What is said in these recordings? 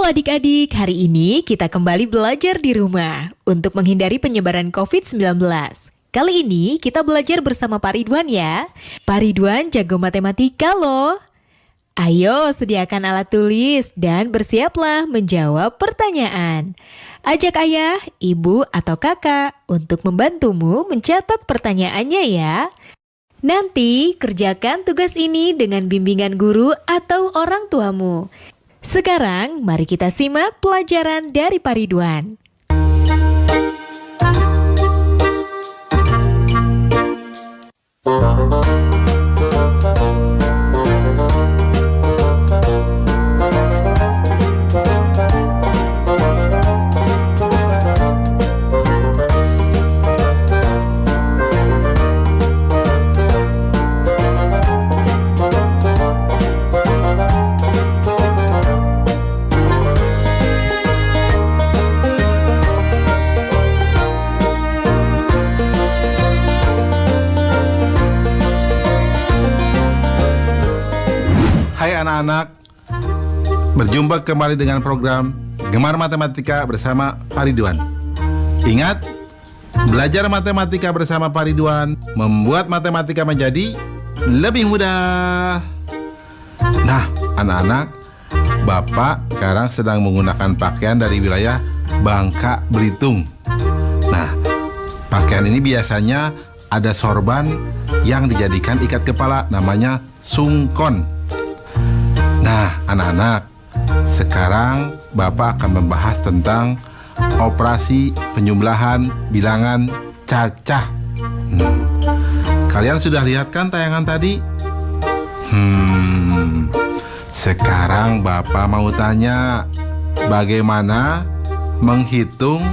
adik-adik, hari ini kita kembali belajar di rumah untuk menghindari penyebaran COVID-19. Kali ini kita belajar bersama Pak Ridwan ya. Pak Ridwan jago matematika loh. Ayo sediakan alat tulis dan bersiaplah menjawab pertanyaan. Ajak ayah, ibu, atau kakak untuk membantumu mencatat pertanyaannya ya. Nanti kerjakan tugas ini dengan bimbingan guru atau orang tuamu. Sekarang mari kita simak pelajaran dari Pak Ridwan. Hai anak-anak, berjumpa kembali dengan program Gemar Matematika bersama Pak Ridwan. Ingat, belajar matematika bersama Pak Ridwan membuat matematika menjadi lebih mudah. Nah, anak-anak, Bapak sekarang sedang menggunakan pakaian dari wilayah Bangka Belitung. Nah, pakaian ini biasanya ada sorban yang dijadikan ikat kepala, namanya sungkon. Nah, anak-anak, sekarang Bapak akan membahas tentang operasi penjumlahan bilangan cacah. Kalian sudah lihat kan tayangan tadi? Sekarang Bapak mau tanya, bagaimana menghitung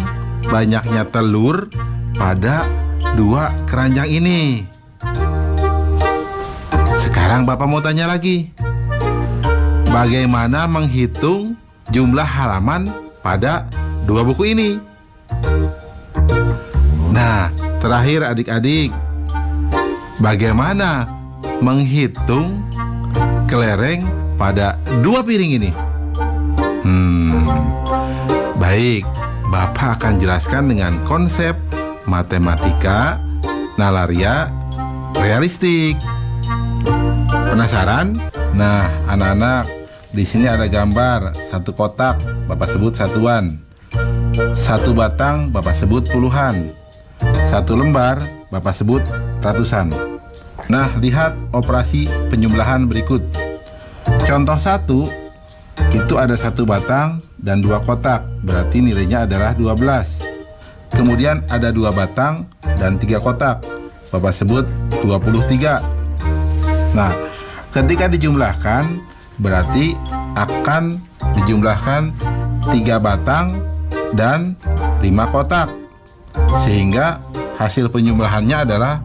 banyaknya telur pada dua keranjang ini? Sekarang Bapak mau tanya lagi, bagaimana menghitung jumlah halaman pada dua buku ini? Nah, terakhir adik-adik, bagaimana menghitung kelereng pada dua piring ini? Baik, Bapak akan jelaskan dengan konsep matematika nalaria realistik. Penasaran? Nah, anak-anak, di sini ada gambar satu kotak, Bapak sebut satuan. Satu batang, Bapak sebut puluhan. Satu lembar, Bapak sebut ratusan. Nah, lihat operasi penjumlahan berikut. Contoh 1, itu ada satu batang dan dua kotak, berarti nilainya adalah 12. Kemudian ada dua batang dan tiga kotak, Bapak sebut 23. Nah, ketika dijumlahkan, berarti akan dijumlahkan 3 batang dan 5 kotak, sehingga hasil penjumlahannya adalah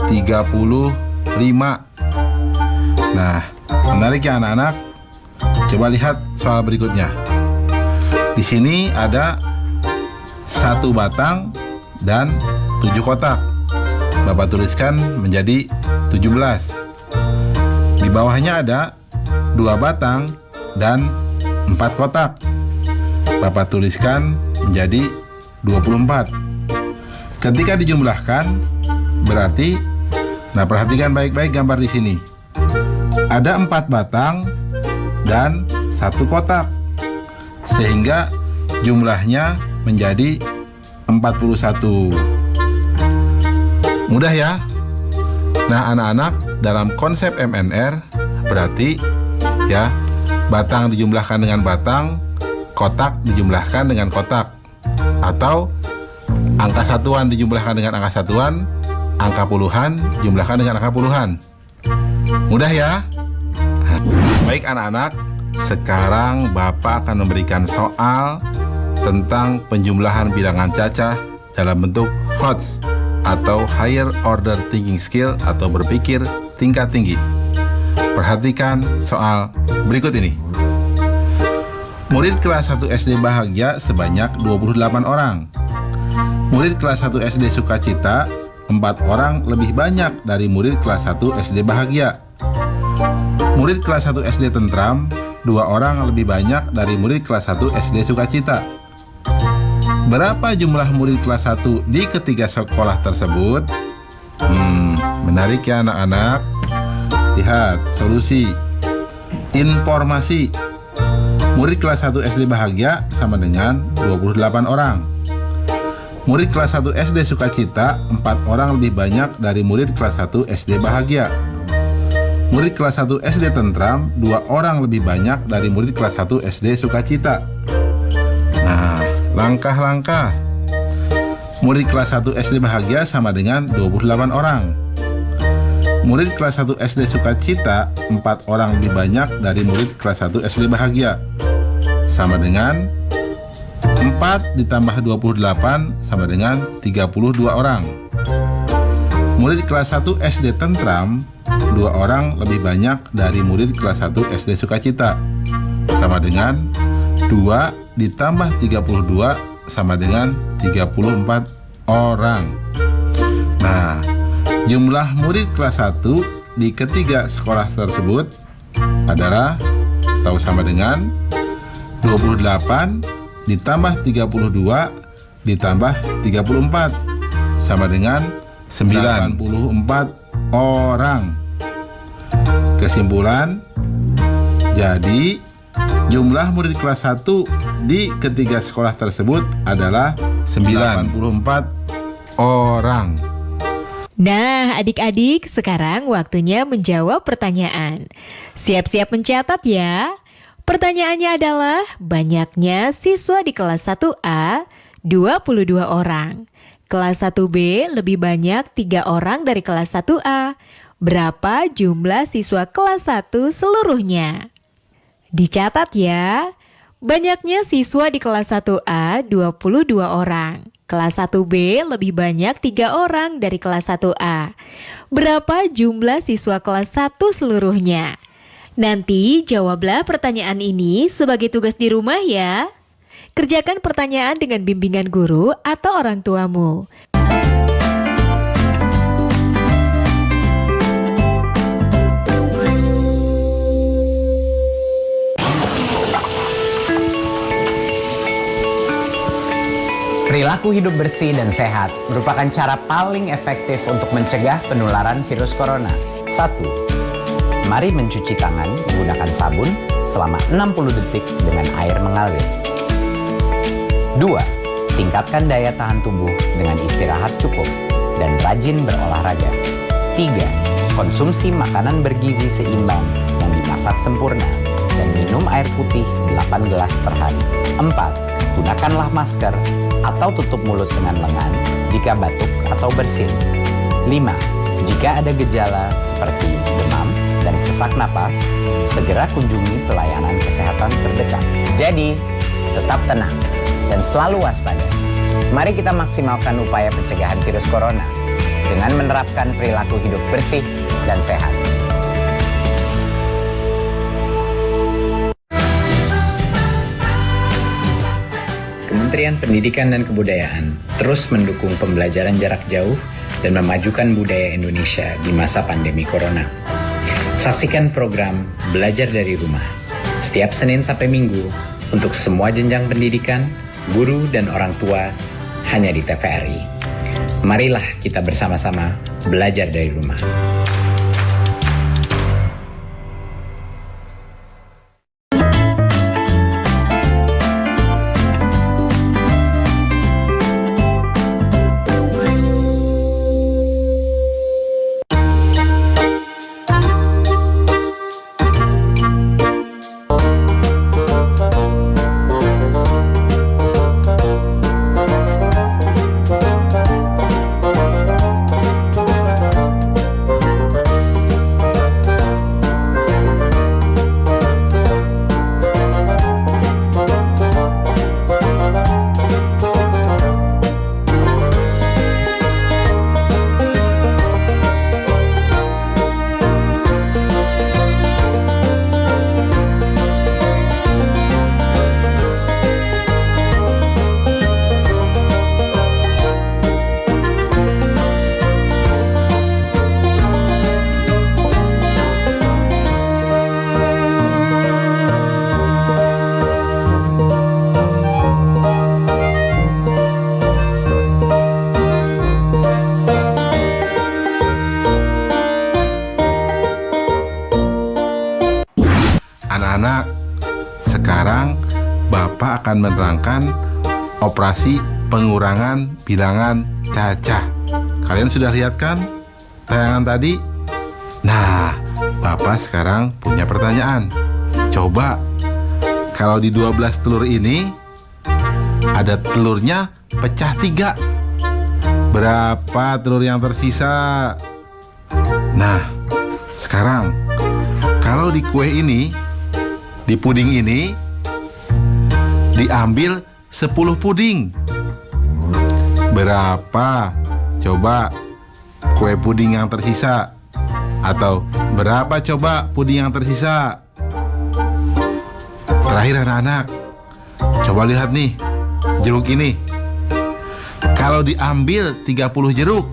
35. Nah, menarik ya anak-anak? Coba lihat soal berikutnya. Di sini ada 1 batang dan 7 kotak. Bapak tuliskan menjadi 17. Di bawahnya ada 2 batang dan 4 kotak. Bapak tuliskan menjadi 24. Ketika dijumlahkan, berarti, nah perhatikan baik-baik gambar di sini. Ada 4 batang dan 1 kotak, sehingga jumlahnya menjadi 41. Mudah ya? Nah anak-anak, dalam konsep MNR berarti ya, batang dijumlahkan dengan batang, kotak dijumlahkan dengan kotak, atau angka satuan dijumlahkan dengan angka satuan, angka puluhan dijumlahkan dengan angka puluhan. Mudah ya? Baik anak-anak, sekarang Bapak akan memberikan soal tentang penjumlahan bilangan cacah dalam bentuk HOTS atau Higher Order Thinking Skill atau berpikir tingkat tinggi. Perhatikan soal berikut ini. Murid kelas 1 SD bahagia sebanyak 28 orang. Murid kelas 1 SD sukacita 4 orang lebih banyak dari murid kelas 1 SD bahagia. Murid kelas 1 SD tentram 2 orang lebih banyak dari murid kelas 1 SD Sukacita. Berapa jumlah murid kelas 1 di ketiga sekolah tersebut? Menarik ya anak-anak. Lihat solusi. Informasi. Murid kelas 1 SD Bahagia sama dengan 28 orang. Murid kelas 1 SD Sukacita 4 orang lebih banyak dari murid kelas 1 SD Bahagia. Murid kelas 1 SD Tentram 2 orang lebih banyak dari murid kelas 1 SD Sukacita. Nah, langkah-langkah. Murid kelas 1 SD Bahagia sama dengan 28 orang. Murid kelas 1 SD Sukacita 4 orang lebih banyak dari murid kelas 1 SD Bahagia. Sama dengan 4 ditambah 28 sama dengan 32 orang. Murid kelas 1 SD Tentram 2 orang lebih banyak dari murid kelas 1 SD Sukacita. Sama dengan 2 ditambah 32 sama dengan 34 orang. Nah, jumlah murid kelas 1 di ketiga sekolah tersebut adalah atau sama dengan 28 ditambah 32 ditambah 34 sama dengan 94 orang. Kesimpulan, jadi jumlah murid kelas 1 di ketiga sekolah tersebut adalah 94 orang. Nah, adik-adik, sekarang waktunya menjawab pertanyaan. Siap-siap mencatat ya. Pertanyaannya adalah, banyaknya siswa di kelas 1A 22 orang. Kelas 1B lebih banyak 3 orang dari kelas 1A. Berapa jumlah siswa kelas 1 seluruhnya? Dicatat ya. Banyaknya siswa di kelas 1A 22 orang. Kelas 1B lebih banyak 3 orang dari kelas 1A. Berapa jumlah siswa kelas 1 seluruhnya? Nanti jawablah pertanyaan ini sebagai tugas di rumah ya. Kerjakan pertanyaan dengan bimbingan guru atau orang tuamu. Perilaku hidup bersih dan sehat merupakan cara paling efektif untuk mencegah penularan virus corona. 1. Mari mencuci tangan menggunakan sabun selama 60 detik dengan air mengalir. 2. Tingkatkan daya tahan tubuh dengan istirahat cukup dan rajin berolahraga. 3. Konsumsi makanan bergizi seimbang yang dimasak sempurna dan minum air putih 8 gelas per hari. 4. Gunakanlah masker atau tutup mulut dengan lengan jika batuk atau bersin. 5. Jika ada gejala seperti demam dan sesak napas, segera kunjungi pelayanan kesehatan terdekat. Jadi, tetap tenang dan selalu waspada. Mari kita maksimalkan upaya pencegahan virus corona dengan menerapkan perilaku hidup bersih dan sehat. Kementerian Pendidikan dan Kebudayaan terus mendukung pembelajaran jarak jauh dan memajukan budaya Indonesia di masa pandemi corona. Saksikan program Belajar dari Rumah setiap Senin sampai Minggu untuk semua jenjang pendidikan, guru, dan orang tua hanya di TVRI. Marilah kita bersama-sama belajar dari rumah. Bapak akan menerangkan operasi pengurangan bilangan cacah. Kalian sudah lihat kan tayangan tadi? Nah, Bapak sekarang punya pertanyaan. Coba, kalau di 12 telur ini ada telurnya pecah 3. Berapa telur yang tersisa? Nah, sekarang kalau di kue ini, di puding ini, diambil 10 puding. Berapa? Coba kue puding yang tersisa. Atau berapa coba puding yang tersisa? Terakhir anak-anak, coba lihat nih, jeruk ini. Kalau diambil 30 jeruk,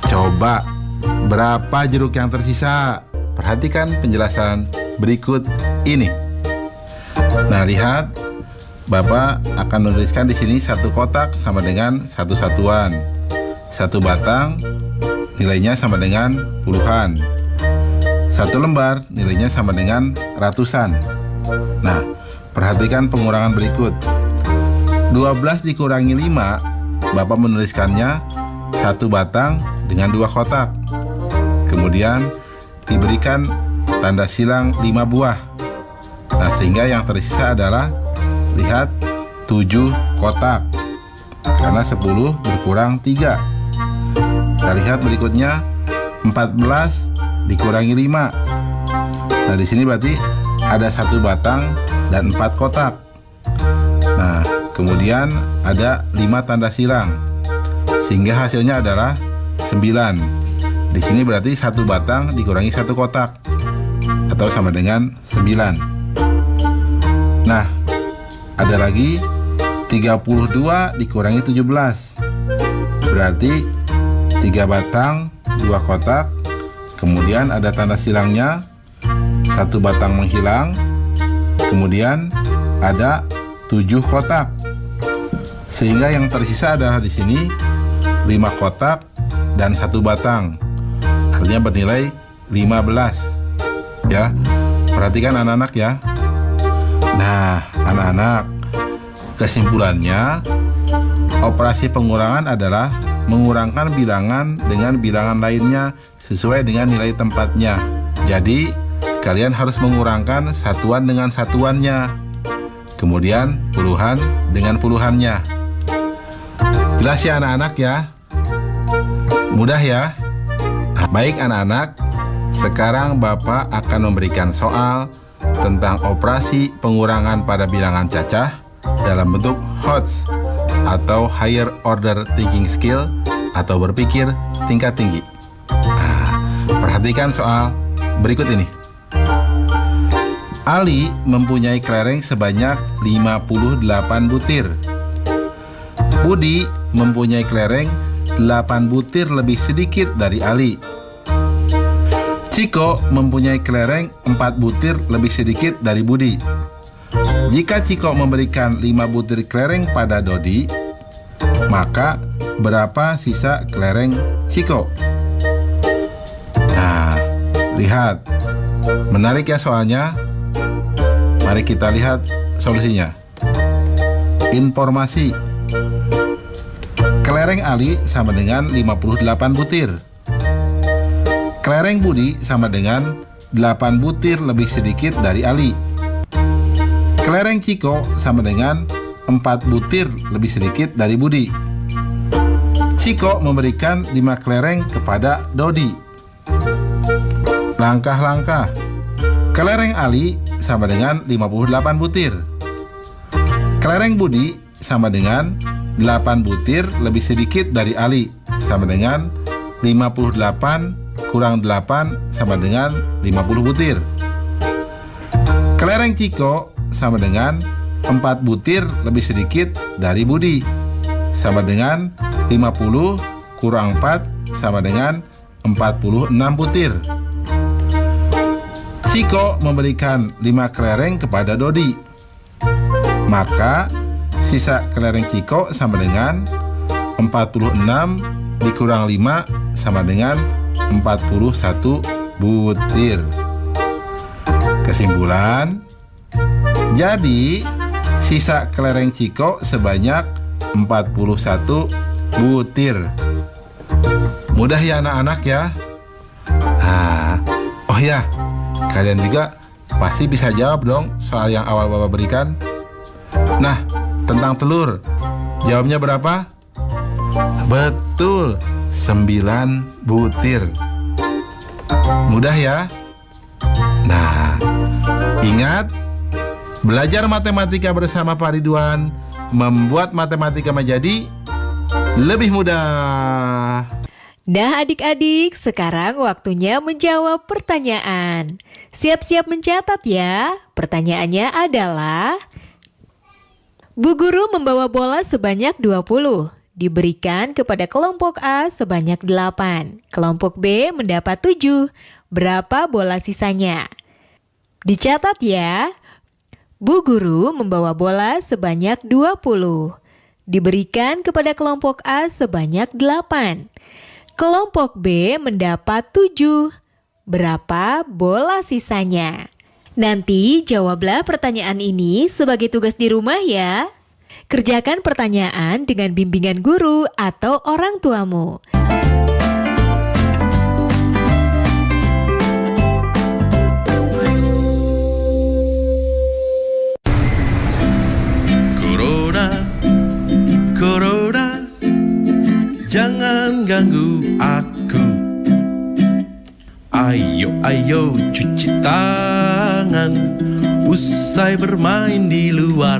coba berapa jeruk yang tersisa? Perhatikan penjelasan berikut ini. Nah, lihat, Bapak akan menuliskan di sini satu kotak sama dengan satu satuan. Satu batang nilainya sama dengan puluhan. Satu lembar nilainya sama dengan ratusan. Nah, perhatikan pengurangan berikut. 12 dikurangi 5, Bapak menuliskannya satu batang dengan 2 kotak. Kemudian diberikan tanda silang 5 buah. Nah, sehingga yang tersisa adalah, lihat, 7 kotak. Karena 10 berkurang 3. Kita lihat berikutnya, 14 dikurangi 5. Nah, di sini berarti ada 1 batang dan 4 kotak. Nah, kemudian ada 5 tanda silang, sehingga hasilnya adalah 9. Di sini berarti 1 batang dikurangi 1 kotak, atau sama dengan 9. Nah, ada lagi 32 dikurangi 17. Berarti 3 batang, 2 kotak. Kemudian ada tanda silangnya, 1 batang menghilang. Kemudian ada 7 kotak. Sehingga yang tersisa adalah di sini 5 kotak dan 1 batang. Artinya bernilai 15. Ya. Perhatikan anak-anak ya. Nah, anak-anak, kesimpulannya, operasi pengurangan adalah mengurangkan bilangan dengan bilangan lainnya sesuai dengan nilai tempatnya. Jadi, kalian harus mengurangkan satuan dengan satuannya. Kemudian, puluhan dengan puluhannya. Jelas ya anak-anak ya? Mudah ya? Baik anak-anak, sekarang Bapak akan memberikan soal tentang operasi pengurangan pada bilangan cacah dalam bentuk HOTS atau Higher Order Thinking Skill atau berpikir tingkat tinggi. Nah, perhatikan soal berikut ini. Ali mempunyai kelereng sebanyak 58 butir. Budi mempunyai kelereng 8 butir lebih sedikit dari Ali. Ciko mempunyai kelereng 4 butir lebih sedikit dari Budi. Jika Ciko memberikan 5 butir kelereng pada Dodi, maka berapa sisa kelereng Ciko? Nah, lihat. Menarik ya soalnya. Mari kita lihat solusinya. Informasi. Kelereng Ali sama dengan 58 butir. Kelereng Budi sama dengan 8 butir lebih sedikit dari Ali. Kelereng Ciko sama dengan 4 butir lebih sedikit dari Budi. Ciko memberikan 5 kelereng kepada Dodi. Langkah-langkah. Kelereng Ali sama dengan 58 butir. Kelereng Budi sama dengan 8 butir lebih sedikit dari Ali, sama dengan 58 kurang 8 sama dengan 50 butir. Kelereng Ciko sama dengan 4 butir lebih sedikit dari Budi, sama dengan 50 kurang 4 sama dengan 46 butir. Ciko memberikan 5 kelereng kepada Dodi. Maka sisa kelereng Ciko sama dengan 46 dikurang 5 sama dengan 41 butir. Kesimpulan, jadi sisa kelereng Ciko sebanyak 41 butir. Mudah ya anak-anak ya. Oh ya, kalian juga pasti bisa jawab dong soal yang awal Bapak berikan. Nah, tentang telur, jawabnya berapa? Betul, 9 butir. Mudah ya? Nah, ingat, belajar matematika bersama Pak Ridwan membuat matematika menjadi lebih mudah. Nah adik-adik, sekarang waktunya menjawab pertanyaan. Siap-siap mencatat ya. Pertanyaannya adalah, Bu Guru membawa bola sebanyak 20. Diberikan kepada kelompok A sebanyak 8. Kelompok B mendapat 7. Berapa bola sisanya? Dicatat ya. Bu Guru membawa bola sebanyak 20. Diberikan kepada kelompok A sebanyak 8. Kelompok B mendapat 7. Berapa bola sisanya? Nanti jawablah pertanyaan ini sebagai tugas di rumah ya. Kerjakan pertanyaan dengan bimbingan guru atau orang tuamu. Corona, jangan ganggu aku. Ayo cuci tangan usai bermain di luar.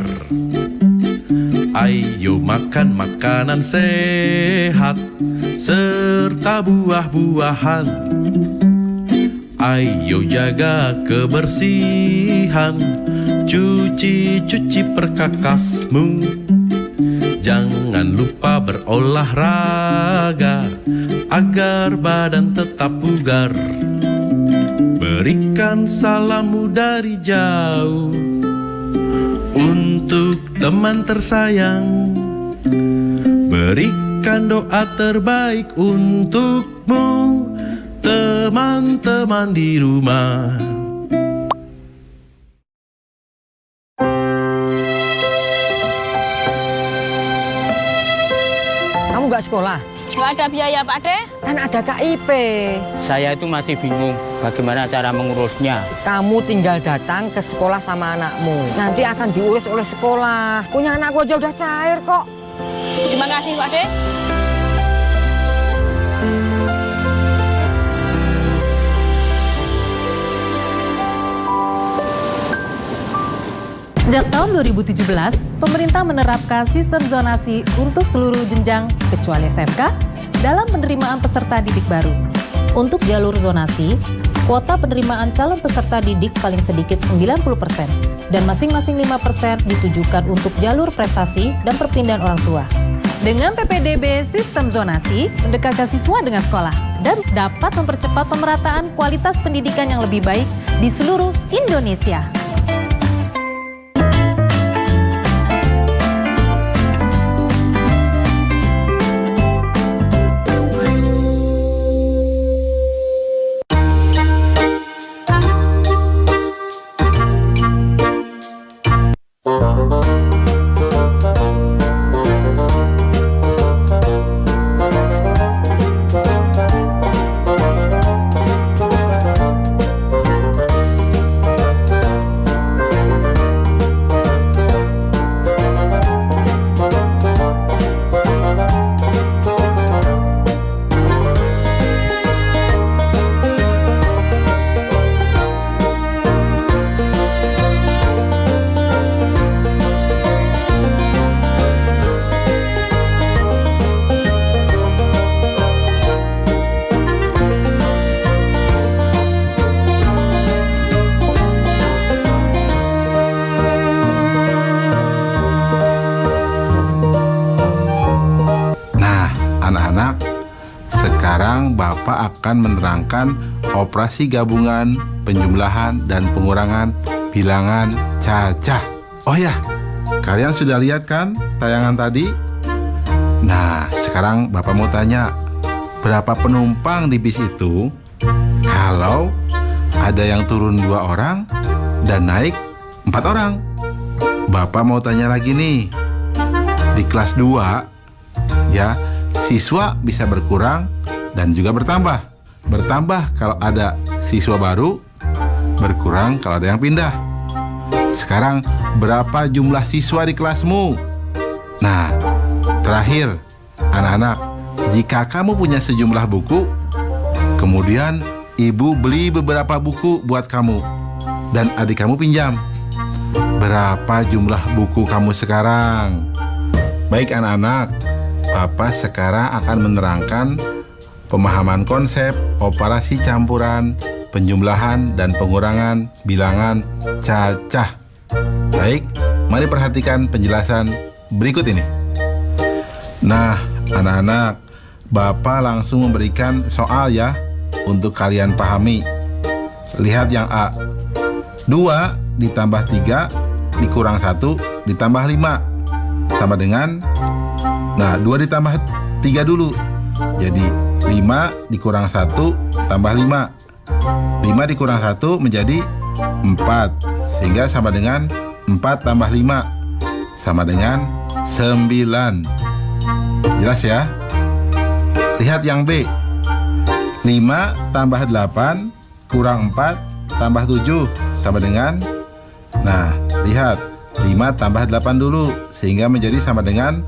Ayo makan makanan sehat serta buah-buahan. Ayo jaga kebersihan, cuci perkakasmu. Jangan lupa berolahraga agar badan tetap bugar. Berikan salammu dari jauh untuk teman tersayang. Berikan doa terbaik untukmu, teman-teman di rumah. Kamu nggak sekolah? Nggak ada biaya, Pak De. Kan ada KIP. Saya itu masih bingung bagaimana cara mengurusnya. Kamu tinggal datang ke sekolah sama anakmu. Nanti akan diurus oleh sekolah. Punya anakku aja udah cair kok. Terima kasih, Pak De. Sejak tahun 2017, pemerintah menerapkan sistem zonasi untuk seluruh jenjang kecuali SMK dalam penerimaan peserta didik baru. Untuk jalur zonasi, kuota penerimaan calon peserta didik paling sedikit 90% dan masing-masing 5% ditujukan untuk jalur prestasi dan perpindahan orang tua. Dengan PPDB sistem zonasi, mendekatkan siswa dengan sekolah dan dapat mempercepat pemerataan kualitas pendidikan yang lebih baik di seluruh Indonesia. Anak-anak, sekarang Bapak akan menerangkan operasi gabungan, penjumlahan, dan pengurangan bilangan cacah. Oh ya, kalian sudah lihat kan tayangan tadi? Nah, sekarang Bapak mau tanya, berapa penumpang di bis itu kalau ada yang turun 2 orang dan naik 4 orang? Bapak mau tanya lagi nih. Di kelas 2, ya, siswa bisa berkurang dan juga bertambah. Bertambah kalau ada siswa baru, berkurang kalau ada yang pindah. Sekarang berapa jumlah siswa di kelasmu? Nah, terakhir, anak-anak, jika kamu punya sejumlah buku, kemudian ibu beli beberapa buku buat kamu dan adik kamu pinjam, berapa jumlah buku kamu sekarang? Baik anak-anak, Papa sekarang akan menerangkan pemahaman konsep operasi campuran, penjumlahan, dan pengurangan bilangan cacah. Baik, mari perhatikan penjelasan berikut ini. Nah, anak-anak, Bapak langsung memberikan soal ya untuk kalian pahami. Lihat yang A. 2 ditambah 3 dikurang 1 ditambah 5 sama dengan, nah 2 ditambah 3 dulu, jadi 5 dikurang 1 tambah 5. 5 dikurang 1 menjadi 4, sehingga sama dengan 4 tambah 5 sama dengan 9. Jelas ya? Lihat yang B. 5 tambah 8 kurang 4 tambah 7 sama dengan, nah lihat, 5 tambah 8 dulu, sehingga menjadi sama dengan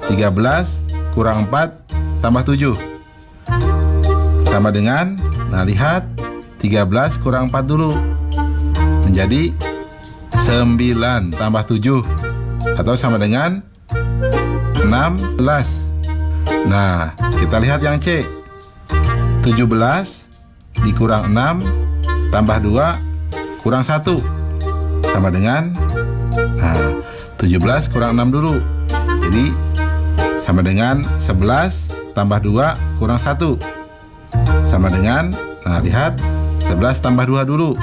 13 kurang 4 tambah 7 sama dengan, nah lihat, 13 kurang 4 dulu, menjadi 9 tambah 7 atau sama dengan 16. Nah, kita lihat yang C. 17 dikurang 6 tambah 2 kurang 1 sama dengan, nah 17 kurang 6 dulu, jadi sama dengan 11 tambah 2 kurang 1 sama dengan, nah lihat, 11 tambah 2 dulu,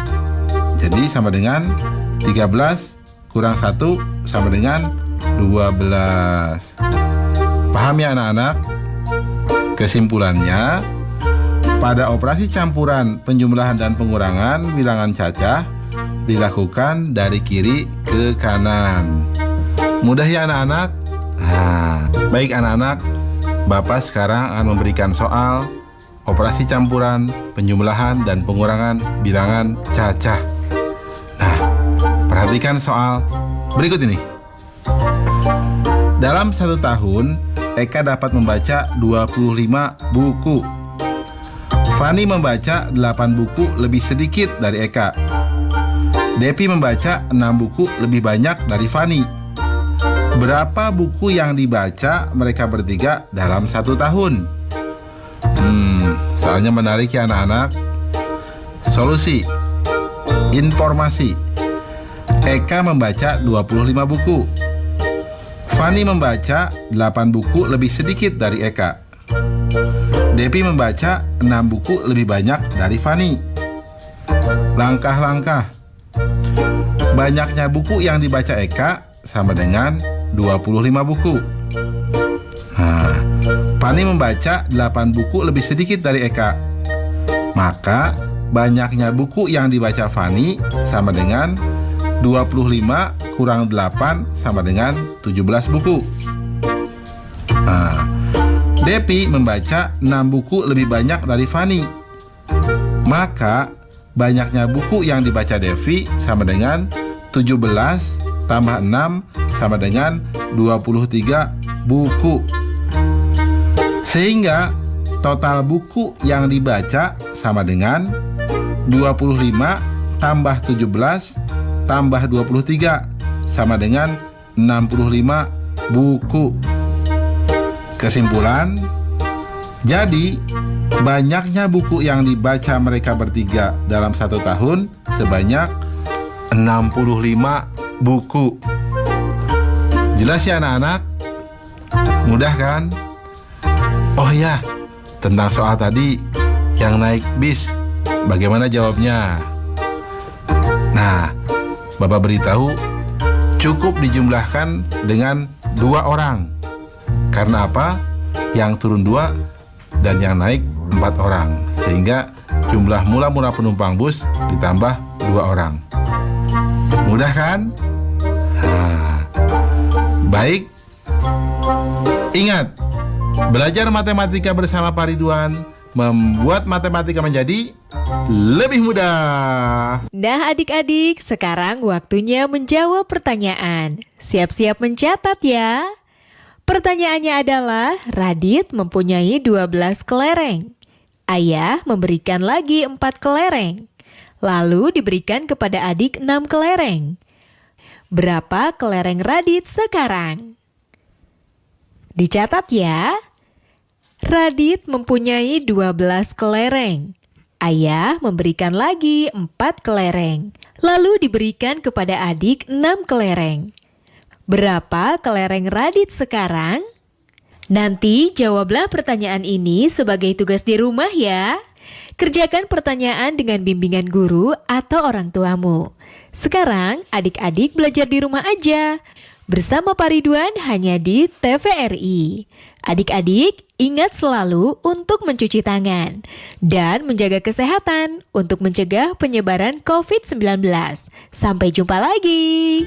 jadi sama dengan 13 kurang 1 sama dengan 12. Paham ya anak-anak? Kesimpulannya, pada operasi campuran, penjumlahan, dan pengurangan bilangan cacah dilakukan dari kiri ke kanan. Mudah ya anak-anak? Nah, baik anak-anak, Bapak sekarang akan memberikan soal operasi campuran, penjumlahan, dan pengurangan bilangan cacah. Nah, perhatikan soal berikut ini. Dalam 1 tahun, Eka dapat membaca 25 buku. Fani membaca 8 buku lebih sedikit dari Eka. Depi membaca 6 buku lebih banyak dari Fani. Berapa buku yang dibaca mereka bertiga dalam 1 tahun? Soalnya menarik ya anak-anak. Solusi. Informasi. Eka membaca 25 buku. Fani membaca 8 buku lebih sedikit dari Eka. Depi membaca 6 buku lebih banyak dari Fani. Langkah-langkah. Banyaknya buku yang dibaca Eka sama dengan 25 buku. Nah, Fani membaca 8 buku lebih sedikit dari Eka. Maka banyaknya buku yang dibaca Fani sama dengan 25 kurang 8 sama dengan 17 buku. Nah, Depi membaca 6 buku lebih banyak dari Fani. Maka banyaknya buku yang dibaca Devi sama dengan 17 tambah 6 sama dengan 23 buku. Sehingga total buku yang dibaca sama dengan 25 tambah 17 tambah 23 sama dengan 65 buku. Kesimpulan, jadi banyaknya buku yang dibaca mereka bertiga dalam 1 tahun sebanyak 65 buku. Jelas ya anak-anak? Mudah kan? Oh ya, tentang soal tadi yang naik bis, bagaimana jawabnya? Nah, Bapak beritahu cukup dijumlahkan dengan 2 orang. Karena apa? Yang turun 2 dan yang naik 4 orang. Sehingga jumlah mula-mula penumpang bus ditambah 2 orang. Mudah kan? Nah, Baik, ingat, belajar matematika bersama Pak Ridwan membuat matematika menjadi lebih mudah. Nah adik-adik, sekarang waktunya menjawab pertanyaan. Siap-siap mencatat ya. Pertanyaannya adalah, Radit mempunyai 12 kelereng. Ayah memberikan lagi 4 kelereng. Lalu diberikan kepada adik 6 kelereng. Berapa kelereng Radit sekarang? Dicatat ya. Radit mempunyai 12 kelereng. Ayah memberikan lagi 4 kelereng. Lalu diberikan kepada adik 6 kelereng. Berapa kelereng Radit sekarang? Nanti jawablah pertanyaan ini sebagai tugas di rumah ya. Kerjakan pertanyaan dengan bimbingan guru atau orang tuamu. Sekarang adik-adik belajar di rumah aja. Bersama Pak Ridwan hanya di TVRI. Adik-adik, ingat selalu untuk mencuci tangan dan menjaga kesehatan untuk mencegah penyebaran COVID-19. Sampai jumpa lagi.